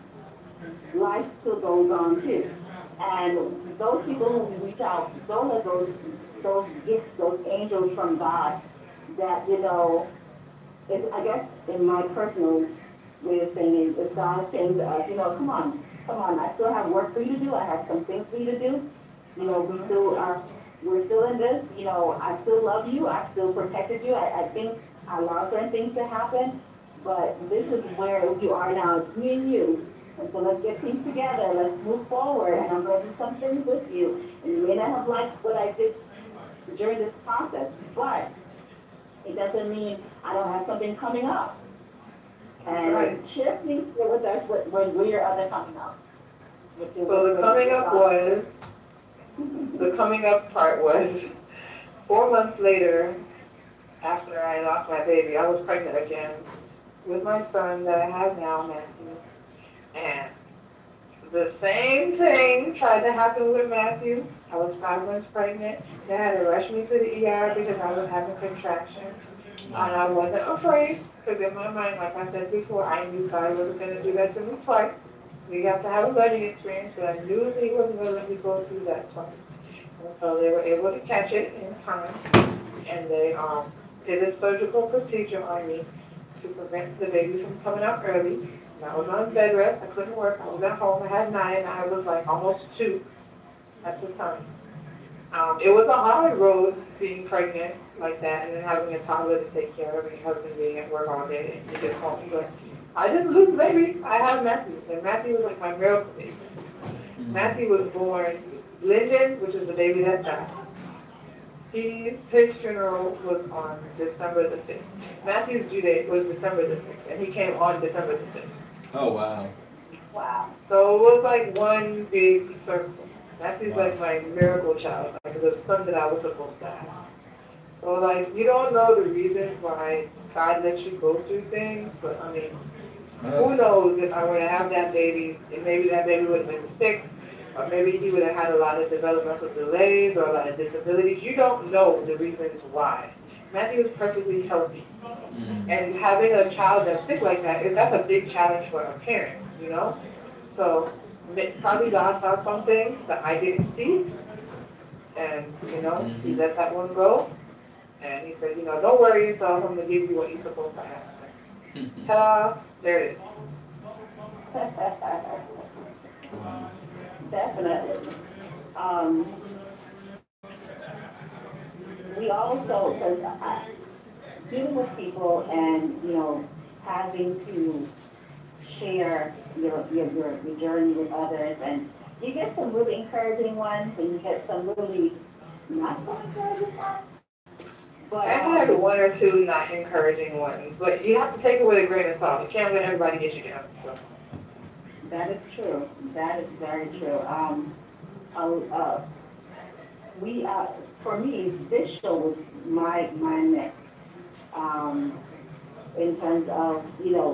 life still goes on too. And those people who reach out, those are those gifts, those angels from God that, I guess in my personal way of saying it's God saying to us, come on, I still have work for you to do, I have some things for you to do, we're still in this, I still love you, I still protected you, I think I allow certain things to happen, but this is where you are now, it's me and you. And so let's get things together, let's move forward, and I'm going to do some things with you. And you may not have liked what I did during this process, but it doesn't mean I don't have something coming up. And shift me with us when your other coming up. So the coming up part was 4 months later, after I lost my baby, I was pregnant again with my son that I have now, Matthew. And the same thing tried to happen with Matthew. I was 5 months pregnant. They had to rush me to the ER because I was having contractions. And I wasn't afraid, because in my mind, like I said before, I knew God wasn't going to do that to me twice. We have to have a learning experience, but I knew He wasn't going to let me go through that twice. And so they were able to catch it in time, and they did a surgical procedure on me to prevent the baby from coming out early. I was on bed rest, I couldn't work, I was at home, I had 9, I was like almost 2 at the time. It was a hard road being pregnant like that and then having a toddler to take care of and your husband being at work all day and you get home. But I didn't lose the baby, I have Matthew, and Matthew was like my miracle baby. Matthew was born, Lyndon, which is the baby that died. His funeral was on December the 6th. Matthew's due date was December the 6th, and he came on December the 6th. Oh, wow. Wow. So it was like one big circle. Matthew's like my miracle child, like the son that I was supposed to have. So like, you don't know the reasons why God lets you go through things, but I mean, who knows if I were to have that baby, and maybe that baby would have been sick, or maybe he would have had a lot of developmental delays or a lot of disabilities. You don't know the reasons why. Matthew was perfectly healthy. And having a child that's sick like that's a big challenge for a parent, So probably God saw something that I didn't see. And, He let that one go. And He said, don't worry yourself, I'm going to give you what you're supposed to have. Ta-da, there it is. Definitely. We also, because dealing with people and, having to share your journey with others, and you get some really encouraging ones, and you get some really not so encouraging ones. But I had 1 or 2 not encouraging ones, but you have to take it with a grain of salt. You can't let everybody get you down. So. That is true. That is very true. For me, this show was my next. In terms of,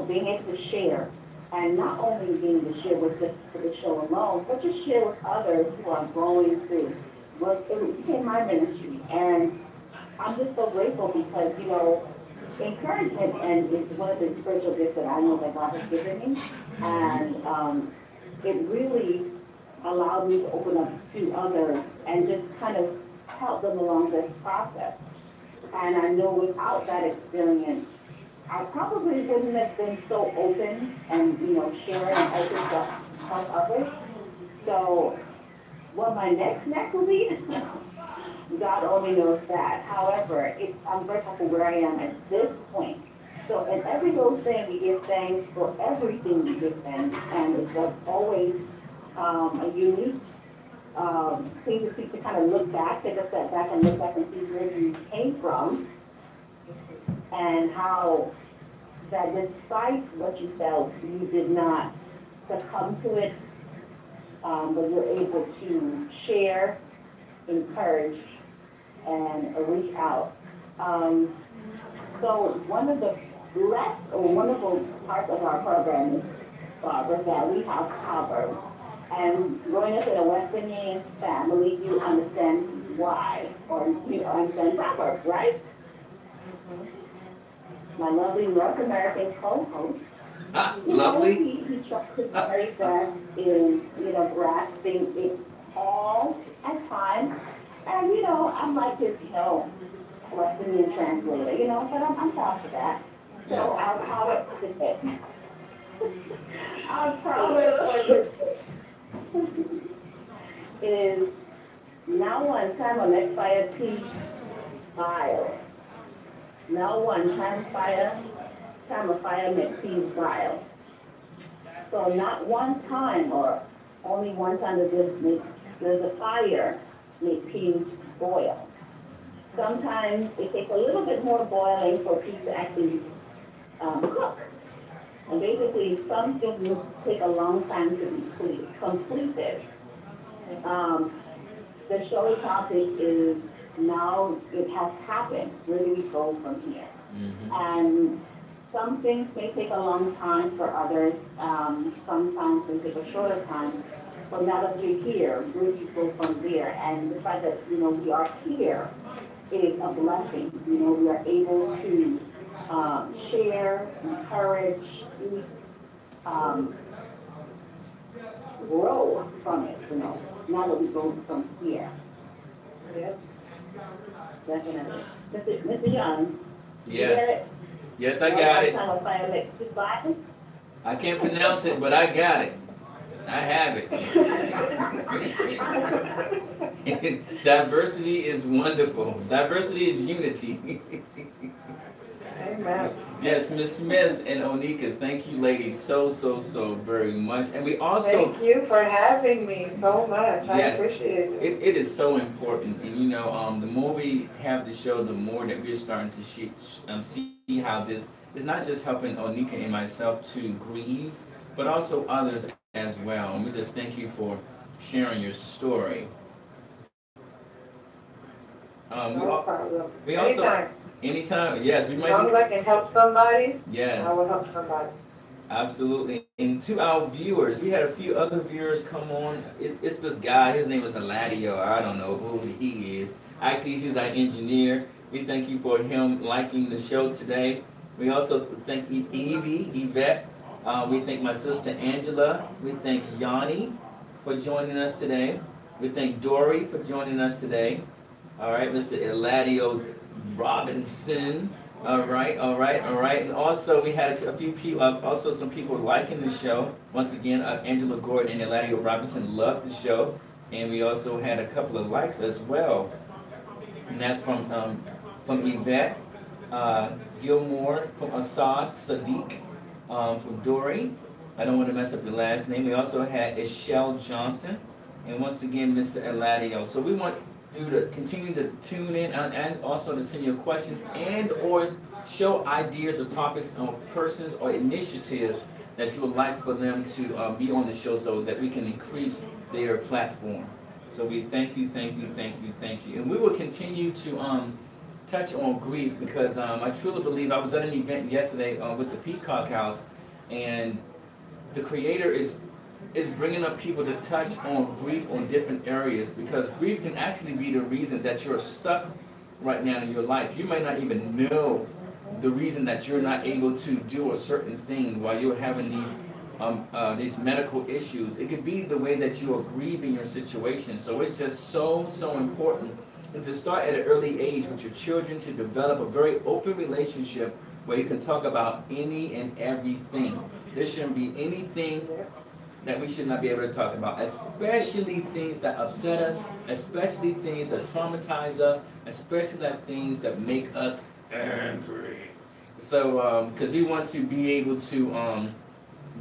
being able to share, and not only being able to share with just for the show alone, but to share with others who are going through. It became my ministry, and I'm just so grateful because, encouragement and is one of the spiritual gifts that I know that God has given me, and it really allowed me to open up to others and just kind of help them along this process. And I know without that experience, I probably wouldn't have been so open and, sharing and open to help others. So what my next will be, God only knows that. However, I'm grateful for where I am at this point So in every little thing, we give thanks for everything we give thanks, and it's like always a unique thing to see, to kind of look back, take a step back and look back and see where you came from, and how that despite what you felt, you did not succumb to it, but you're able to share, encourage, and reach out. So one of the wonderful parts of our program is, Barbara, that we have proverbs. And growing up in a West Indian family, you understand why, or you understand proverbs, right? My lovely North American co-host, lovely. He trusts his very best in, grasping it all at times. And, I'm like his, West Indian translator, but I'm proud of that. So Yes. our proverb today. Our proverb is now one time a next fire peace vile. Now one time a fire makes peace vile. So not one time or only one time does a fire make peas boil. Sometimes it takes a little bit more boiling for peas to actually cook. And basically, some things take a long time to be completed. The show topic is now it has happened. Where do we go from here? Mm-hmm. And some things may take a long time for others. Sometimes they take a shorter time. But now that you're here, where do you go from there? And the fact that we are here is a blessing. We are able to share, encourage, grow from it, now that we go from here. Yes. Definitely. Mr. Young. Yes. Yes, I got it. I can't pronounce it, but I got it. I have it. Diversity is wonderful. Diversity is unity. Amen. Yes, Ms. Smith and Onika, thank you ladies so very much. And we also... Thank you for having me so much. I appreciate it. It is so important. And the more we have the show, the more that we're starting to see how this is not just helping Onika and myself to grieve, but also others as well. And we just thank you for sharing your story. No problem. We also... Anytime, yes. We might. As long as I can help somebody, yes. I will help somebody. Absolutely. And to our viewers, we had a few other viewers come on. It's this guy, his name is Eladio. I don't know who he is. Actually, he's our engineer. We thank you for him liking the show today. We also thank Yvette. We thank my sister Angela. We thank Yanni for joining us today. We thank Dory for joining us today. All right, Mr. Eladio Robinson. All right. And also we had a few people, also some people liking the show. Once again, Angela Gordon and Eladio Robinson loved the show. And we also had a couple of likes as well. And that's from Yvette Gilmore, from Assad Sadiq, from Dory. I don't want to mess up the last name. We also had Ishelle Johnson. And once again, Mr. Eladio. So we want you to continue to tune in and also to send your questions and or show ideas or topics on persons or initiatives that you would like for them to be on the show so that we can increase their platform. So we thank you. And we will continue to touch on grief because I truly believe I was at an event yesterday with the Peacock House, and the Creator is bringing up people to touch on grief on different areas, because grief can actually be the reason that you're stuck right now in your life. You may not even know the reason that you're not able to do a certain thing while you're having these medical issues. It could be the way that you are grieving your situation. So it's just so important to start at an early age with your children to develop a very open relationship where you can talk about any and everything. There shouldn't be anything that we should not be able to talk about, especially things that upset us, especially things that traumatize us, especially that things that make us angry. So, because we want to be able to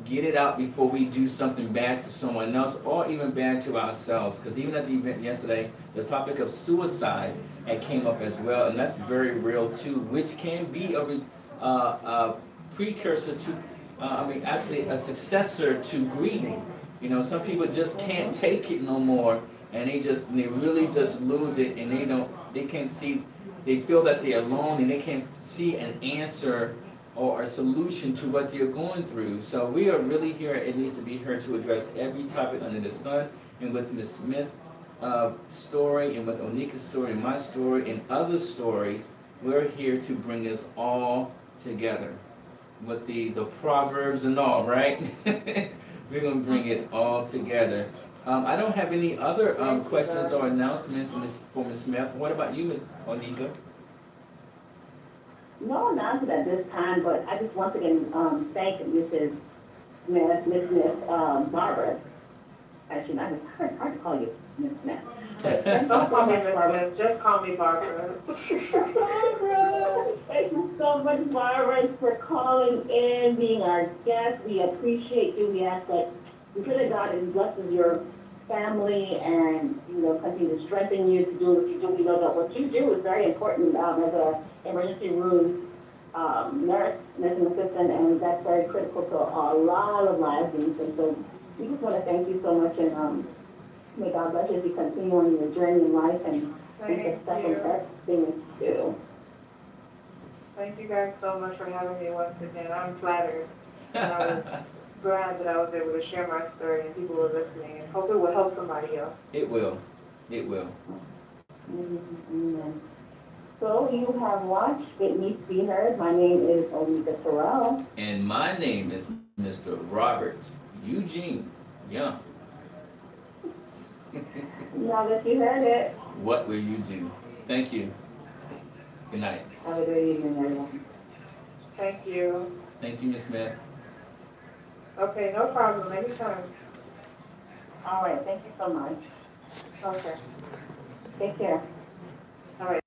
get it out before we do something bad to someone else or even bad to ourselves. Because even at the event yesterday, the topic of suicide had came up as well, and that's very real too, which can be a precursor to, actually a successor to grieving. You know, some people just can't take it no more, and they really just lose it, and they can't see, they feel that they're alone, and they can't see an answer or a solution to what they're going through. So we are really here, it needs to be heard, to address every topic under the sun. And with Ms. Smith's story, and with Onika's story, and my story, and other stories, we're here to bring us all together. With the Proverbs and all, right? We're going to bring it all together. I don't have any other questions or announcements for Ms. Smith. What about you, Ms. Onika? No announcement at this time, but I just once again thank Mrs. Smith, Miss Smith, Barbara. Actually, it's hard to call you Miss Smith. Don't call me Miss Smith, just call me Barbara. Barbara, thank you so much, Barbara, for calling in, being our guest. We appreciate you. We ask that we pray that God blesses your family and, continue to strengthen you to do what you do. We know that what you do is very important as a emergency room nurse, nursing assistant, and that's very critical to a lot of lives. And so we just want to thank you so much, and may God bless you as you continue on your journey in life and the stuff and best things too. Thank you guys so much for having me once again. I'm flattered. And I was glad that I was able to share my story and people were listening, and hope it will help somebody else. It will. It will. Amen. So you have watched It Needs to Be Heard. My name is Onika Terrell. And my name is Mr. Robert Eugene Young. Now that you heard it. What will you do? Thank you. Good night. Have a good evening, everyone. Thank you. Thank you, Ms. Smith. Okay, no problem. Anytime. All right. Thank you so much. Okay. Take care. All right.